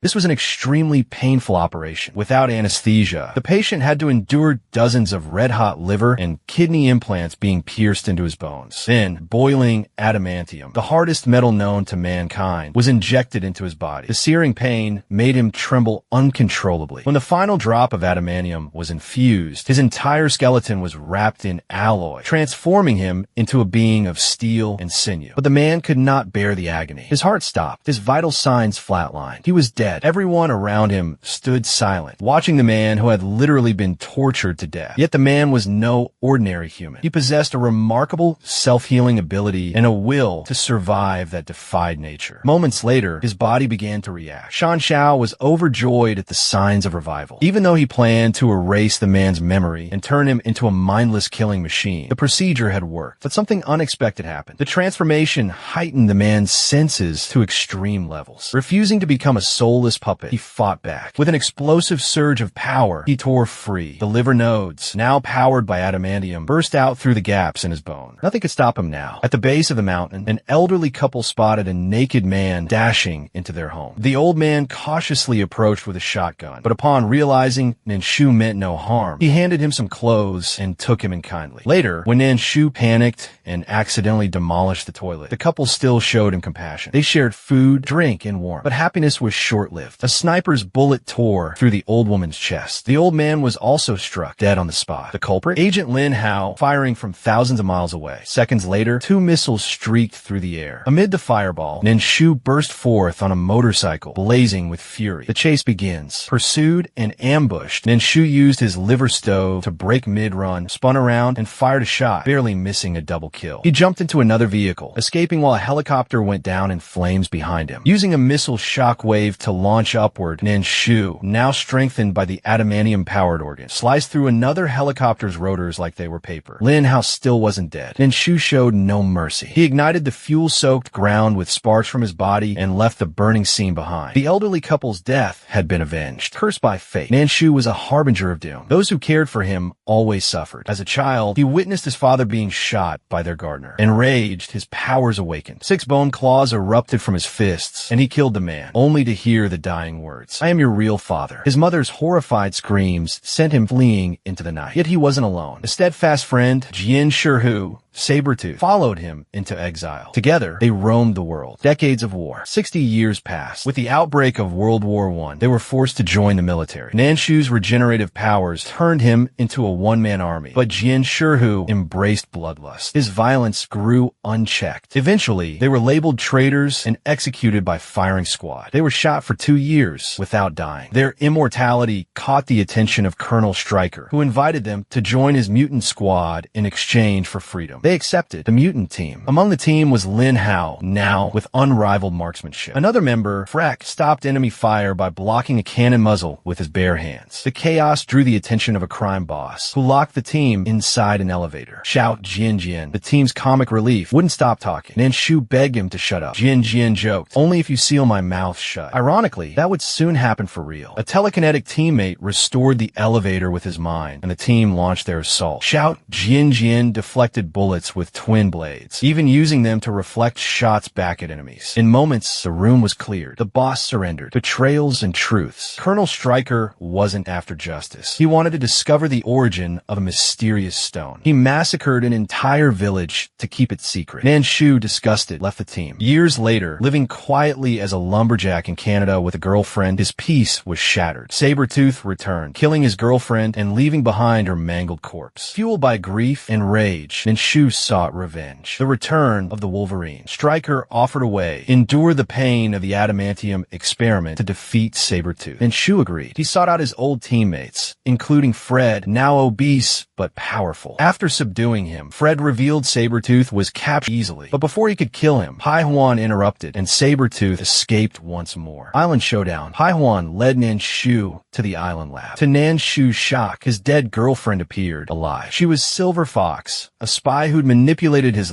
This was an extremely painful operation. Without anesthesia, the patient had to endure dozens of red-hot liver and kidney implants being pierced into his bones. Then, boiling adamantium, the hardest metal known to mankind, was injected into his body. The searing pain made him tremble uncontrollably. When the final drop of adamantium was infused, his entire skeleton was wrapped in alloy, transforming him into a being of steel and sinew. But the man could not bear the agony. His heart stopped. His vital signs flatlined. He was dead. Everyone around him stood silent, watching the man who had literally been tortured to death. Yet the man was no ordinary human. He possessed a remarkable self-healing ability and a will to survive that defied nature. Moments later, his body began to react. Shan Xiao was overjoyed at the signs of revival. Even though he planned to erase the man's memory and turn him into a mindless killing machine, the procedure had worked. But something unexpected happened. The transformation heightened the man's senses to extreme levels. Refusing to become a soulless puppet, he fought back. With an explosive surge of power, he tore free. The liver nodes, now powered by adamantium, burst out through the gaps in his bone. Nothing could stop him now. At the base of the mountain, an elderly couple spotted a naked man dashing into their home. The old man cautiously approached with a shotgun, but upon realizing Nanshu meant no harm, he handed him some clothes and took him in kindly. Later, when Nanshu panicked and accidentally demolished the toilet, the couple still showed him compassion. They shared food, drink, and warmth, but happiness was short-lived. A sniper's bullet tore through the old woman's chest. The old man was also struck dead on the spot. The culprit? Agent Lin Hao, firing from thousands of miles away. Seconds later, 2 missiles streaked through the air. Amid the fireball, Nanshu burst forth on a motorcycle, blazing with fury. The chase begins. Pursued and ambushed, Nanshu used his liver stove to break mid-run, spun around, and fired a shot, barely missing a double kill. He jumped into another vehicle, escaping while a helicopter went down in flames behind him. Using a missile shockwave to launch upward, Nanshu, now strengthened by the adamantium-powered organ, sliced through another helicopter's rotors like they were paper. Lin Hao still wasn't dead. Nanshu showed no mercy. He ignited the fuel-soaked ground with sparks from his body and left the burning scene behind. The elderly couple's death had been avenged. Cursed by fate, Nanshu was a harbinger of doom. Those who cared for him always suffered. As a child, he witnessed his father being shot by their gardener. Enraged, his powers awakened. 6 bone claws erupted from his fists, and he killed the man, only to hear the dying words. "I am your real father." His mother's horrified screams sent him fleeing into the night. Yet he wasn't alone. A steadfast friend, Jian Shihu, Sabretooth, followed him into exile. Together, they roamed the world. Decades of war. 60 years passed. With the outbreak of World War I, they were forced to join the military. Nanshu's regenerative powers turned him into a one-man army, but Jian Shihu embraced bloodlust. His violence grew unchecked. Eventually, they were labeled traitors and executed by firing squad. They were shot for 2 years without dying. Their immortality caught the attention of Colonel Stryker, who invited them to join his mutant squad in exchange for freedom. They accepted. The mutant team. Among the team was Lin Hao, now with unrivaled marksmanship. Another member, Freck, stopped enemy fire by blocking a cannon muzzle with his bare hands. The chaos drew the attention of a crime boss, who locked the team inside an elevator. Shout Jian, the team's comic relief, wouldn't stop talking. Nanshu begged him to shut up. Jian joked, "Only if you seal my mouth shut." Ironically, that would soon happen for real. A telekinetic teammate restored the elevator with his mind, and the team launched their assault. Shout Jian deflected bullets with twin blades, even using them to reflect shots back at enemies. In moments, the room was cleared. The boss surrendered. Betrayals and truths. Colonel Stryker wasn't after justice. He wanted to discover the origin of a mysterious stone. He massacred an entire village to keep it secret. Nanshu, disgusted, left the team. Years later, living quietly as a lumberjack in Canada with a girlfriend, his peace was shattered. Sabretooth returned, killing his girlfriend and leaving behind her mangled corpse. Fueled by grief and rage, Nanshu sought revenge. The return of the Wolverine. Stryker offered a way, endure the pain of the adamantium experiment to defeat Sabretooth. Nanshu agreed. He sought out his old teammates, including Fred, now obese but powerful. After subduing him, Fred revealed Sabretooth was captured easily. But before he could kill him, Haihuan interrupted, and Sabretooth escaped once more. Island Showdown. Haihuan led Nanshu to the island lab. To Nanshu's shock, his dead girlfriend appeared alive. She was Silver Fox, a spy who'd manipulated his